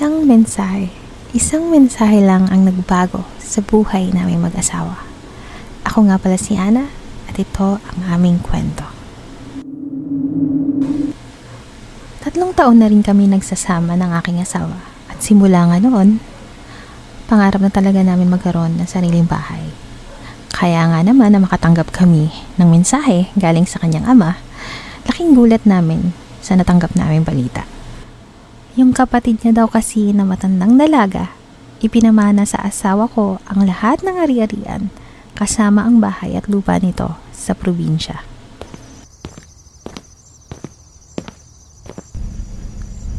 Isang mensahe. Isang mensahe lang ang nagbago sa buhay naming mag-asawa. Ako nga pala si Ana at ito ang aming kwento. 3 taon na rin kami nagsasama ng aking asawa at simula nga noon, pangarap na talaga namin magkaroon ng sariling bahay. Kaya nga naman na makatanggap kami ng mensahe galing sa kanyang ama, laking gulat namin sa natanggap naming balita. Yung kapatid niya daw kasi na matandang dalaga, ipinamana sa asawa ko ang lahat ng ari-arian kasama ang bahay at lupa nito sa probinsya.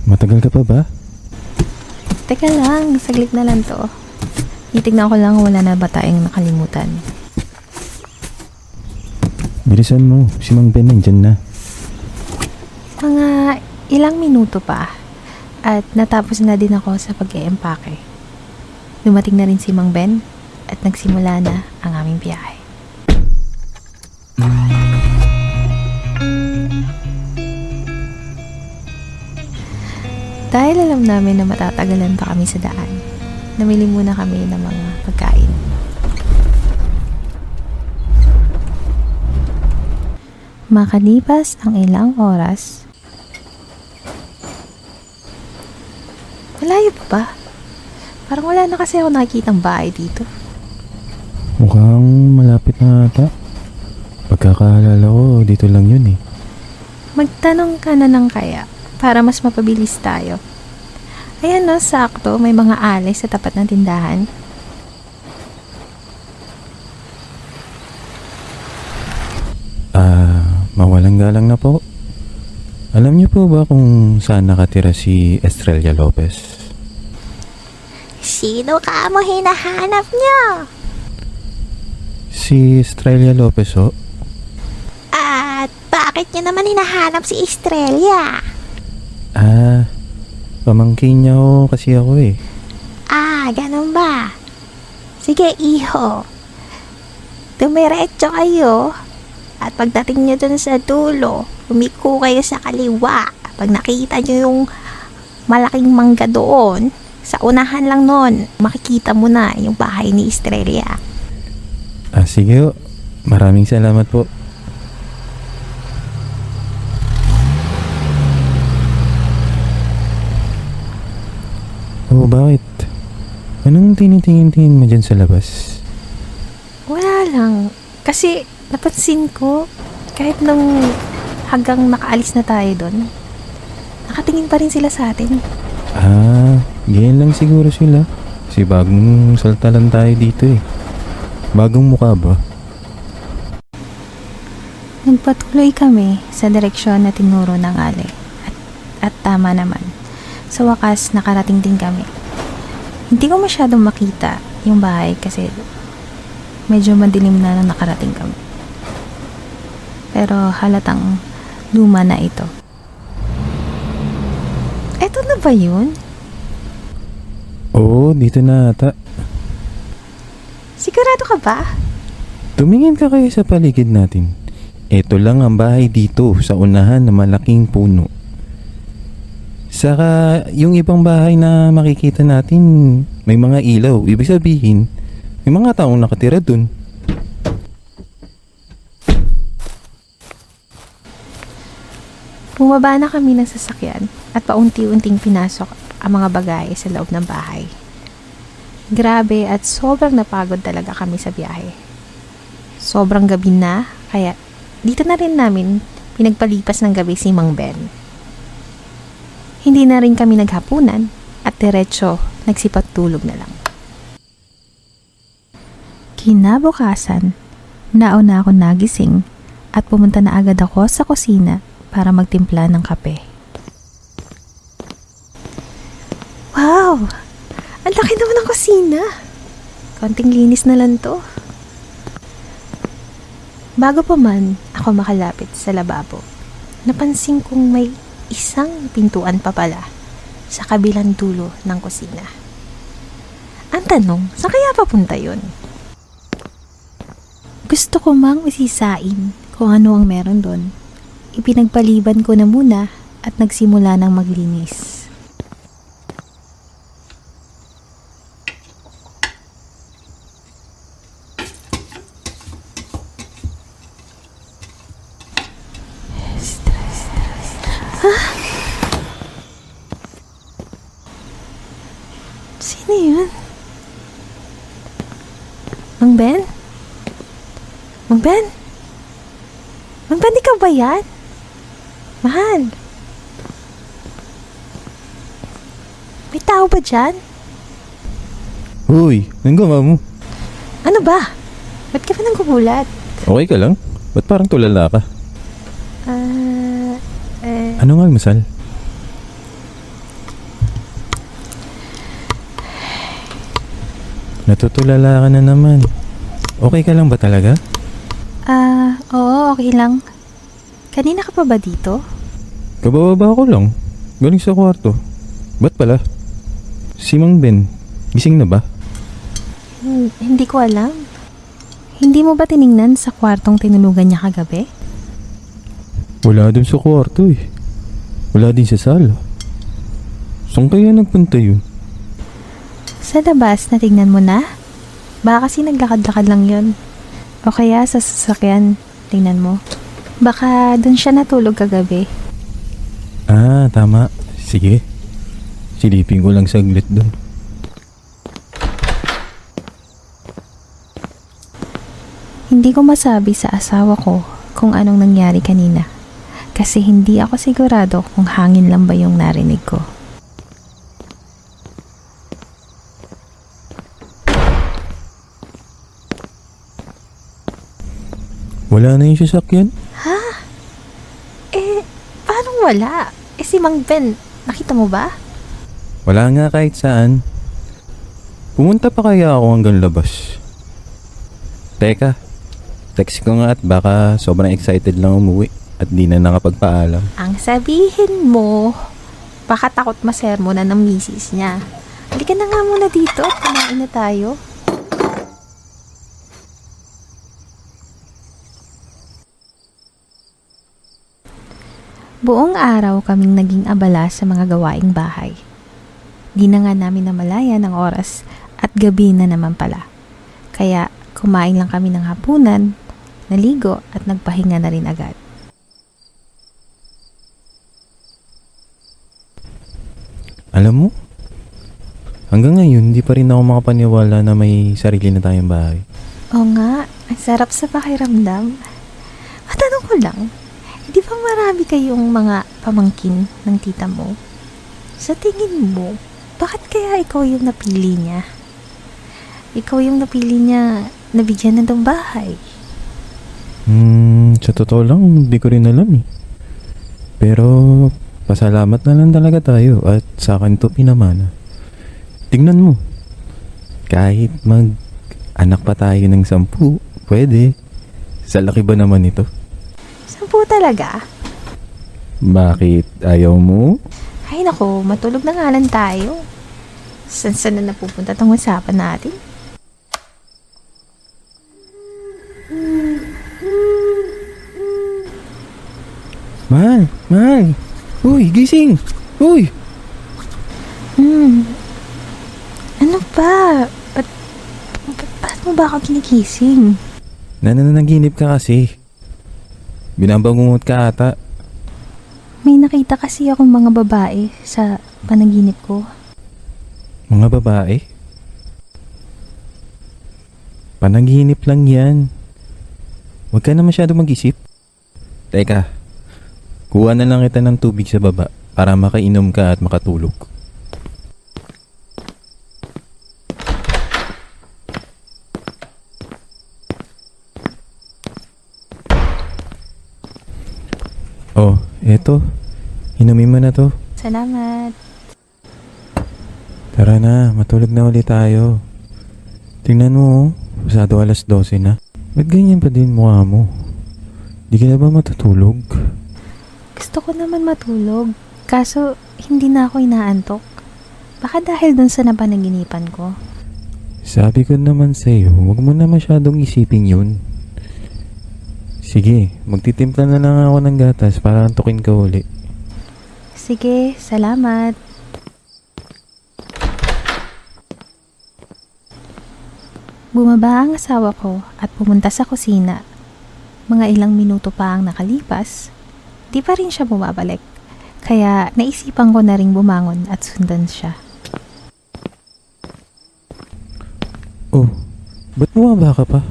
Matagal ka pa ba? Teka lang, saglit na lang to. Titignan ko lang wala na ba tayong nakalimutan. Bilisan mo, si Mang Ben nandyan na. Mga ilang minuto pa. At natapos na din ako sa pag-e-empake. Dumating na rin si Mang Ben at nagsimula na ang aming biyahe. Dahil alam namin na matatagalan pa kami sa daan, namili muna kami ng mga pagkain. Makalipas ang ilang oras, malayo pa ba? Parang wala na kasi ako nakikitang bahay dito. Mukhang malapit na ata. Pagkakaalala ko, dito lang yun eh. Magtanong ka na lang kaya para mas mapabilis tayo. Ayan no, sakto, may mga alay sa tapat ng tindahan. Mawalang galang na po. Alam niyo po ba kung saan nakatira si Estrella Lopez? Sino ka mo hinahanap niyo? Si Estrella Lopez ho? At bakit niyo naman hinahanap si Estrella? Pamangkin niya ho kasi ako eh. Ganun ba? Sige, iho. Dumiretso kayo. At pagdating niyo dun sa dulo, umiko kayo sa kaliwa. Pag nakita niyo yung malaking mangga doon, sa unahan lang nun, makikita mo na yung bahay ni Estrella. Sige ho. Maraming salamat po. Bakit? Anong tinitingin-tingin mo dyan sa labas? Wala lang. Kasi napansin ko, kahit nung hanggang nakaalis na tayo doon, nakatingin pa rin sila sa atin. Ganyan lang siguro sila. Kasi bagong salta lang tayo dito eh. Bagong mukha ba? Nagpatuloy kami sa direksyon na tinuro ng alay. At tama naman. Sa wakas, nakarating din kami. Hindi ko masyadong makita yung bahay kasi medyo madilim na nang nakarating kami. Pero halatang luma na ito. Eto na ba yun? Oo, dito na ata. Sigurado ka ba? Tumingin ka kayo sa paligid natin. Ito lang ang bahay dito sa unahan na malaking puno. Saka yung ibang bahay na makikita natin may mga ilaw. Ibig sabihin, may mga taong nakatira dun. Bumaba na kami ng sasakyan at paunti-unting pinasok ang mga bagay sa loob ng bahay. Grabe at sobrang napagod talaga kami sa biyahe. Sobrang gabi na, kaya dito na rin namin pinagpalipas ng gabi si Mang Ben. Hindi na rin kami naghapunan at diretso nagsipagtulog na lang. Kinabukasan, nauna ako nagising at pumunta na agad ako sa kusina para magtimpla ng kape. Wow! Ang laki naman ng kusina! Konting linis na lang to. Bago pa man ako makalapit sa lababo, napansin kong may isang pintuan pa pala sa kabilang dulo ng kusina. Ang tanong, saan kaya papunta yun? Gusto ko mang isisain kung ano ang meron doon. Ipinagpaliban ko na muna at nagsimula ng maglinis. Sino yun? Mang Ben? Mang Ben? Mang Ben, ikaw ba yan? Mahal. May tao ba dyan? Uy, nanggawa mo? Ano ba? Ba't ka pa nanggugulat? Okay ka lang? Ba't parang tulala ka? Anong almusal? Natutulala ka na naman. Okay ka lang ba talaga? Oo, okay lang. Kanina ka pa ba dito? Kabababa ko lang. Galing sa kwarto. Ba't pala? Si Mang Ben, gising na ba? Hindi ko alam. Hindi mo ba tiningnan sa kwartong tinulugan niya kagabi? Wala dun sa kwarto eh. Wala din sa sala. Saan kaya nagpunta yun? Sa labas, natingnan mo na? Baka kasi naglakad-lakad lang yun. O kaya sa sasakyan, tingnan mo. Baka dun siya natulog kagabi. Ah, tama. Sige. Silipin ko lang saglit dun. Hindi ko masabi sa asawa ko kung anong nangyari kanina. Kasi hindi ako sigurado kung hangin lang ba yung narinig ko. Wala na yung sasakyan? Paano wala? Si Mang Ben, nakita mo ba? Wala nga kahit saan. Pumunta pa kaya ako hanggang labas? Teka, text ko nga at baka sobrang excited lang umuwi at di na nakapagpaalam. Ang sabihin mo, baka takot masermonan ng misis niya. Halika na nga muna dito at kumain na tayo. Buong araw kaming naging abala sa mga gawaing bahay. Di na nga namin namalayan ang oras at gabi na naman pala. Kaya kumain lang kami ng hapunan, naligo at nagpahinga na rin agad. Alam mo, hanggang ngayon di pa rin ako makapaniwala na may sarili na tayong bahay. Oo nga, ang sarap sa pakiramdam. Matanong ko lang, di ba marami kayong mga pamangkin ng tita mo? Sa tingin mo, bakit kaya ikaw yung napili niya? Ikaw yung napili niya na bigyan ng bahay. Sa totoo lang, hindi ko rin alam eh. Pero, pasalamat na lang talaga tayo at sa akin to pinamana. Tingnan mo, kahit mag-anak pa tayo ng 10, pwede. Sa laki ba naman ito? 10 talaga? Bakit ayaw mo? Ay nako, matulog na nga lang tayo. Saan na napupunta tong usapan natin? Mahal! Uy, gising! Uy! Ano ba? Ba't mo ba ako ginigising? Nananaginip ka kasi. Binabangungot ka ata. May nakita kasi akong mga babae sa panaginip ko. Mga babae? Panaginip lang yan. Huwag ka na masyado mag-isip. Teka, kuha na lang kita ng tubig sa baba para makainom ka at makatulog. Oh, eto. Inumin mo na to. Salamat. Tara na, matulog na ulit tayo. Tingnan mo, pasado 12:00 na. Ba't ganyan pa din mukha mo? Di ka na ba matutulog? Gusto ko naman matulog. Kaso, hindi na ako inaantok. Baka dahil dun sa napanaginipan ko. Sabi ko naman sa'yo, huwag mo na masyadong isipin yun. Sige, magtitimpla na lang ako ng gatas para antukin ka uli. Sige, salamat. Bumaba ang asawa ko at pumunta sa kusina. Mga ilang minuto pa ang nakalipas, di pa rin siya bumabalik. Kaya naisipan ko na ring bumangon at sundan siya. Ba't bumaba ka pa?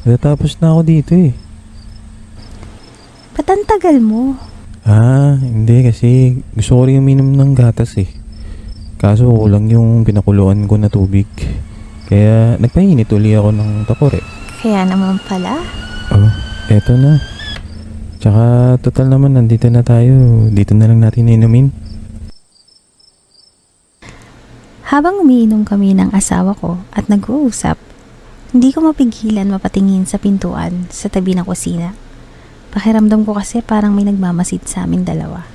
Natapos na ako dito eh. Ba't ang tagal mo? Hindi kasi gusto ko rin uminom ng gatas eh. Kaso kulang yung pinakuluan ko na tubig. Kaya nagpainit uli ako ng takore. Kaya naman pala. Oh, eto na. Tsaka total naman nandito na tayo. Dito na lang natin inumin. Habang umiinom kami ng asawa ko at nag-uusap, hindi ko mapigilan mapatingin sa pintuan sa tabi ng kusina. Pakiramdam ko kasi parang may nagmamasid sa amin dalawa.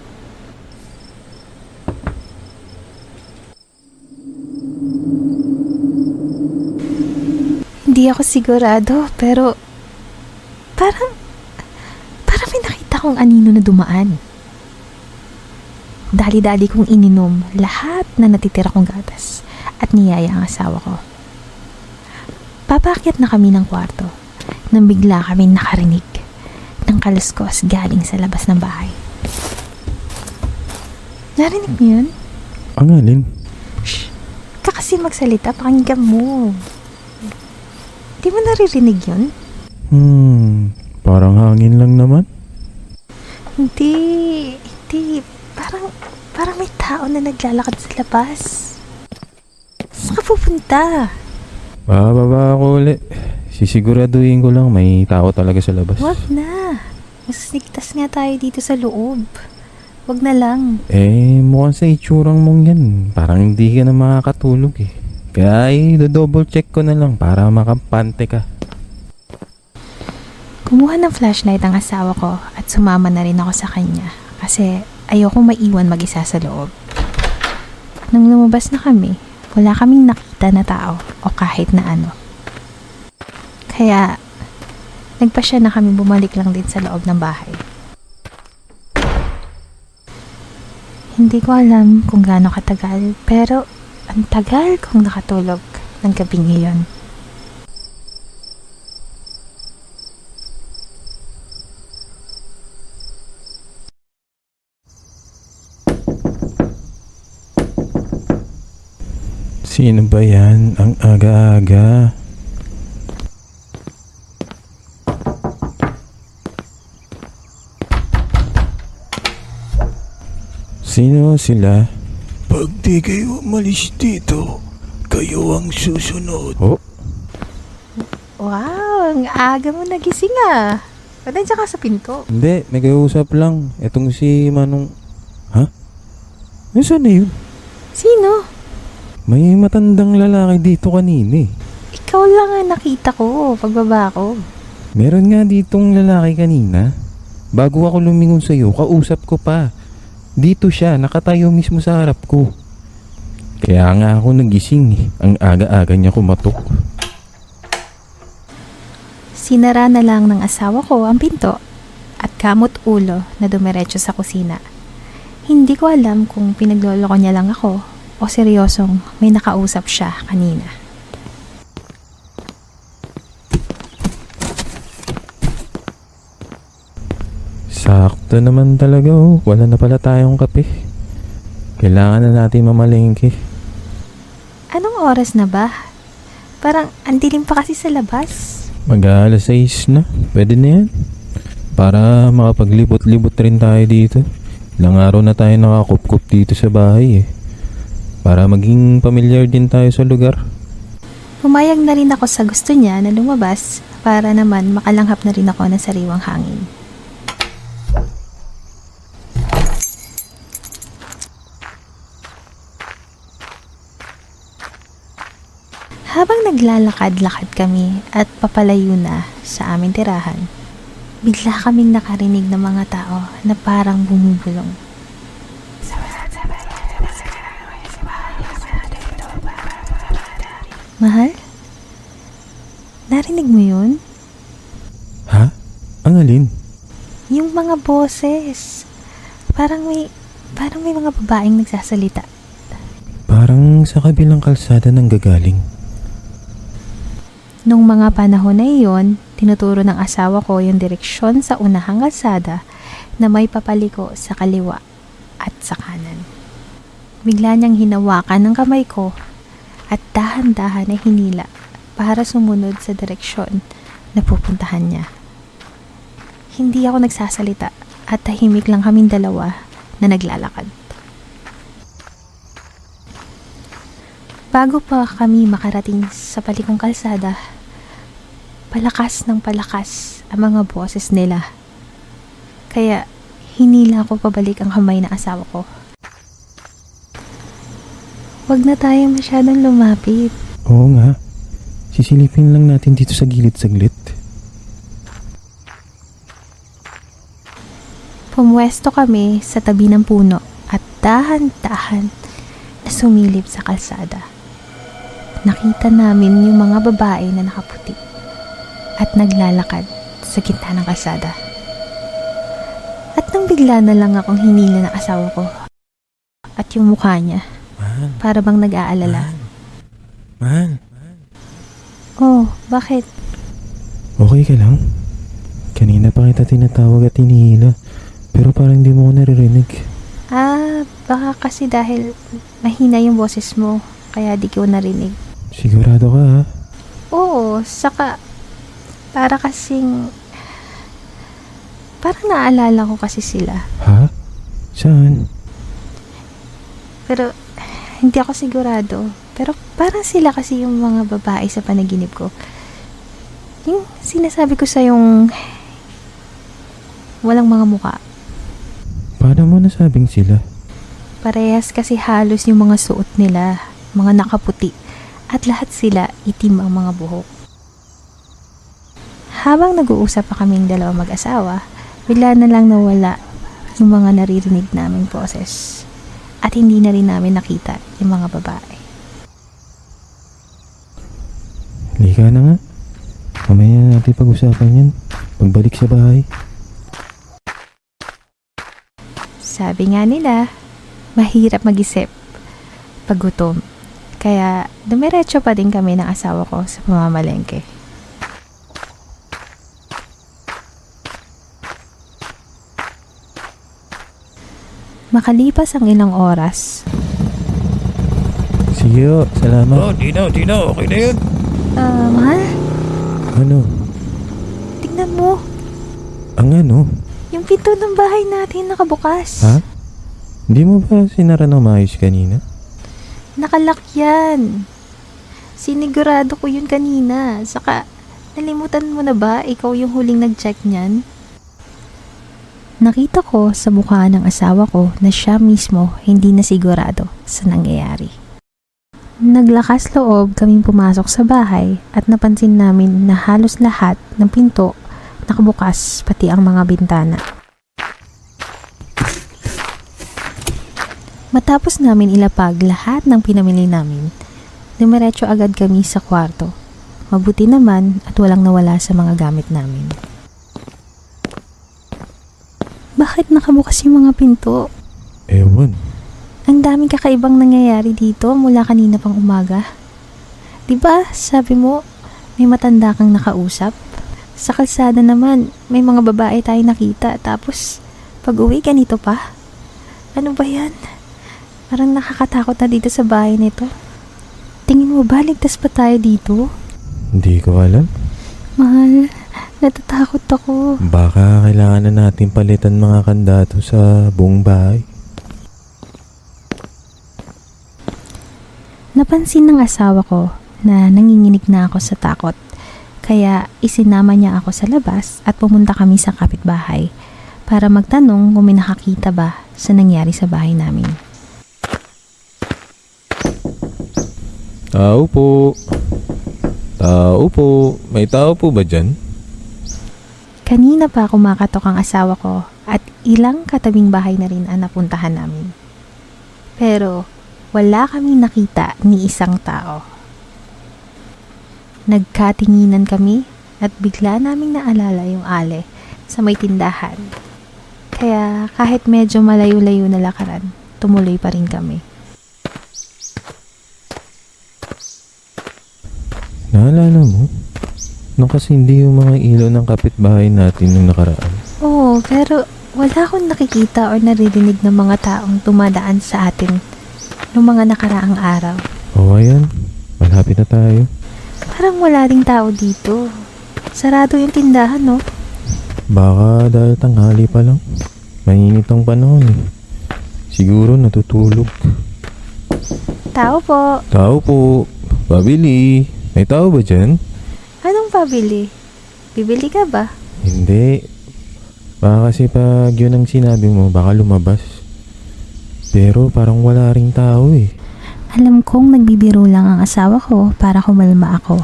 Hindi ako sigurado, pero parang may nakita kong anino na dumaan. Dali-dali kong ininom lahat na natitira kong gatas at niyaya ang asawa ko. Papakyat na kami ng kwarto nang bigla kami nakarinig ng kaluskos galing sa labas ng bahay. Narinig mo yun? Ang alin? Shh! Kakasin magsalita, pakinggan mo. Di mo naririnig yun? Parang hangin lang naman. Hindi. Parang may tao na naglalakad sa labas. Saan ka pupunta? Bababa ako uli. Sisiguraduhin ko lang may tao talaga sa labas. Wag na. Mas ligtas nga tayo dito sa loob. Wag na lang. Mukhang sa itsurang mong yan. Parang hindi ka na makakatulog eh. Kaya do-double check ko na lang para makampante ka. Kumuha ng flashlight ang asawa ko at sumama na rin ako sa kanya kasi ayokong maiwan mag-isa sa loob. Nang lumabas na kami, wala kaming nakita na tao o kahit na ano. Kaya nagpasya na kami bumalik lang din sa loob ng bahay. Hindi ko alam kung gaano katagal pero ang tagal kong nakatulog ng gabing iyon. Sino ba yan? Ang aga-aga. Sino sila? Pag di kayo umalis dito, kayo ang susunod. Oh, Wow, ang aga mo nagising ah. Ba't nandiyan ka sa pinto? hindi. Nag-uusap lang. Etong si Manong... Ha? Nasaan na yun? Sino? May matandang lalaki dito kanina eh. Ikaw lang ang nakita ko pagbaba ko. Meron nga ditong lalaki kanina. Bago ako lumingon sa'yo, kausap ko pa. Dito siya, nakatayo mismo sa harap ko. Kaya nga ako nagising eh. Ang aga-aga niya kumatok. Sinara na lang ng asawa ko ang pinto at kamot ulo na dumiretso sa kusina. Hindi ko alam kung pinagloloko niya lang ako o seryosong may nakausap siya kanina. Sakto naman talaga oh. Wala na pala tayong kape. Kailangan na natin mamalengke. Anong oras na ba? Parang andilim pa kasi sa labas. Mag-aalas 6 na. Pwede na yan. Para makapaglibot-libot rin tayo dito. Ilang araw na tayo nakakup-kup dito sa bahay eh. Para maging pamilyar din tayo sa lugar. Pumayag na rin ako sa gusto niya na lumabas para naman makalanghap na rin ako ng sariwang hangin. Habang naglalakad-lakad kami at papalayo na sa aming tirahan, bigla kaming nakarinig ng mga tao na parang bumubulong. Mahal? Narinig mo yun? Ha? Ang alin? Yung mga boses. Parang may mga babaeng nagsasalita. Parang sa kabilang kalsada nang gagaling. Nung mga panahon na iyon, tinuturo ng asawa ko yung direksyon sa unahang kalsada na may papaliko sa kaliwa at sa kanan. Bigla niyang hinawakan ng kamay ko at dahan-dahan na hinila para sumunod sa direksyon na pupuntahan niya. Hindi ako nagsasalita at tahimik lang kaming dalawa na naglalakad. Bago pa kami makarating sa palikong kalsada, palakas ng palakas ang mga boses nila. Kaya hinila ko pabalik ang kamay ng asawa ko. Huwag na tayo masyadong lumapit. Oo nga. Sisilipin lang natin dito sa gilid saglit. Pumwesto kami sa tabi ng puno at dahan-dahan na sumilip sa kalsada. Nakita namin yung mga babae na nakaputi at naglalakad sa gitna ng kalsada. At nang bigla na lang akong hinila ng asawa ko at yung mukha niya, Man, para bang nag-aalala. man. Oh, bakit? Okay ka lang? Kanina pa kita tinatawag at hinihila. Pero parang hindi mo ako naririnig. Baka kasi dahil mahina yung boses mo, kaya di ko narinig. Sigurado ka ha? Oo, saka para kasing parang naalala ko kasi sila. Ha? Saan? Pero hindi ako sigurado. Pero parang sila kasi yung mga babae sa panaginip ko. Yung sinasabi ko sa yung walang mga muka. Paano mo nasabing sila? Parehas kasi halos yung mga suot nila, mga nakaputi. At lahat sila itim ang mga buhok. Habang nag-uusap pa kaming dalawa mag-asawa, bigla na lang nawala yung mga naririnig naming boses. At hindi na rin namin nakita yung mga babae. Halika na nga. Mamaya na natin pag-usapan yan. Pagbalik sa bahay. Sabi nga nila, mahirap mag-isip pag gutom. Kaya dumiretso pa din kami ng asawa ko sa pamamalengke. Makalipas ang ilang oras, Sige o, salamat. Oh, Tino, okay na yun. mahal, Ano? tignan mo, Ang ano? yung pinto ng bahay natin nakabukas. Ha? Hindi mo ba sinara ng maayos kanina? Nakalock yan. Sinigurado ko yun kanina. Saka, nalimutan mo na ba? Ikaw yung huling nag-check niyan? Nakita ko sa mukha ng asawa ko na siya mismo hindi na sigurado sa nangyayari. Naglakas loob kaming pumasok sa bahay at napansin namin na halos lahat ng pinto nakabukas pati ang mga bintana. Matapos namin ilapag lahat ng pinamili namin, dumiretso agad kami sa kwarto. Mabuti naman at walang nawala sa mga gamit namin. Bakit nakabukas yung mga pinto? Ewan. Ang daming kakaibang nangyayari dito mula kanina pang umaga. Diba, sabi mo, may matanda kang nakausap? Sa kalsada naman, may mga babae tayo nakita. Tapos, pag uwi ganito pa? Ano ba yan? Parang nakakatakot na dito sa bahay nito. Tingin mo ba, ligtas pa tayo dito? Hindi ko alam. Mahal, natatakot ako. Baka kailangan na natin palitan mga kandato sa buong bahay. Napansin ng asawa ko na nanginginig na ako sa takot. Kaya isinama niya ako sa labas at pumunta kami sa kapitbahay para magtanong kung may nakakita ba sa nangyari sa bahay namin. Tao po. Tao po. May tao po ba dyan? Kanina pa kumakatok ang asawa ko at ilang katabing bahay na rin ang napuntahan namin. Pero wala kaming nakita ni isang tao. Nagkatinginan kami at bigla naming naalala yung ale sa may tindahan. Kaya kahit medyo malayo-layo na lakaran, tumuloy pa rin kami. Naalala mo? Nung kasi hindi yung mga ilaw ng kapitbahay natin nung nakaraan. Oo, pero wala akong nakikita o naririnig ng mga taong tumadaan sa atin noong mga nakaraang araw. O ayan, malapit na tayo. Parang wala ding tao dito. Sarado yung tindahan, no? Baka dahil tanghali pa lang. Mainit ang panahon eh. Siguro natutulog. Tao po. Tao po. Pabili. May tao ba dyan? Anong pabili? Bibili ka ba? Hindi. Baka kasi pag yun ang sinabi mo, baka lumabas. Pero parang wala ring tao eh. Alam kong nagbibiro lang ang asawa ko para kumalma ako.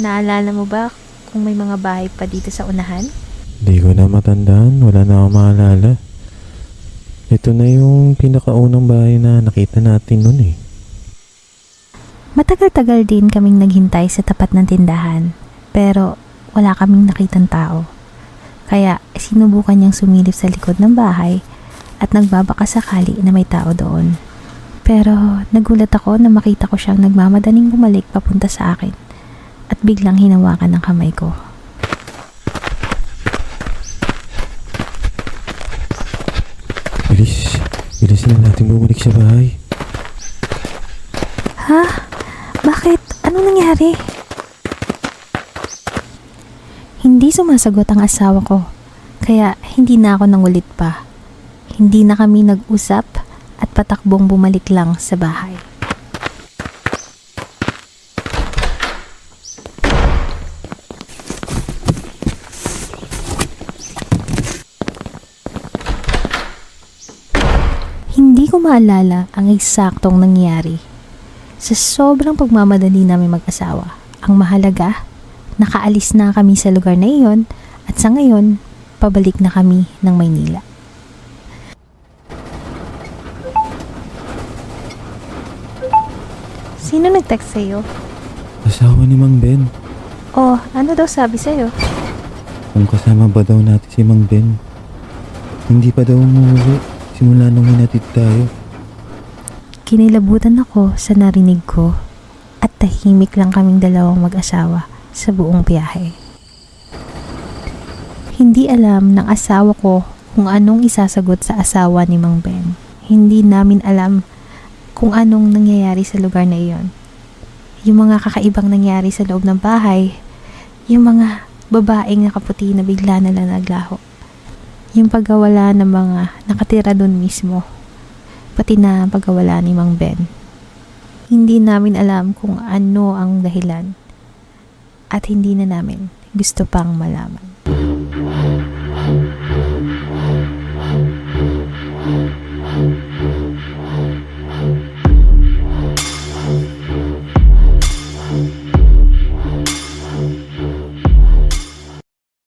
Naalala mo ba kung may mga bahay pa dito sa unahan? Hindi ko na matandaan. Wala na akong maalala. Ito na yung pinakaunang bahay na nakita natin nun eh. Matagal-tagal din kaming naghintay sa tapat ng tindahan. Pero wala kaming nakitang tao. Kaya sinubukan niyang sumilip sa likod ng bahay at nagbabaka sakali na may tao doon. Pero nagulat ako na makita ko siyang nagmamadaling bumalik papunta sa akin at biglang hinawakan ng kamay ko. Bilis. Bilis na natin bumalik sa bahay. Ha? Bakit? Anong nangyari? Hindi sumasagot ang asawa ko, kaya hindi na ako nangulit pa. Hindi na kami nag-usap at patakbong bumalik lang sa bahay. Hindi ko maalala ang eksaktong nangyari. Sa sobrang pagmamadali namin mag-asawa, ang mahalaga, nakaalis na kami sa lugar na iyon at sa ngayon, pabalik na kami ng Maynila. Sino nag-text sa'yo? Asawa ni Mang Ben. Oh, ano daw sabi sa'yo? Kung kasama ba daw natin si Mang Ben. Hindi pa daw umuwi. Simula nung hinatid tayo. Kinilabutan ako sa narinig ko at tahimik lang kaming dalawang mag-asawa sa buong biyahe. Hindi alam ng asawa ko kung anong isasagot sa asawa ni Mang Ben. Hindi namin alam kung anong nangyayari sa lugar na iyon. Yung mga kakaibang nangyari sa loob ng bahay, yung mga babaeng nakaputi na bigla na lang naglaho, yung pagkawala ng mga nakatira doon mismo, pati na pagkawala ni Mang Ben. Hindi namin alam kung ano ang dahilan at hindi na namin gusto pang malaman.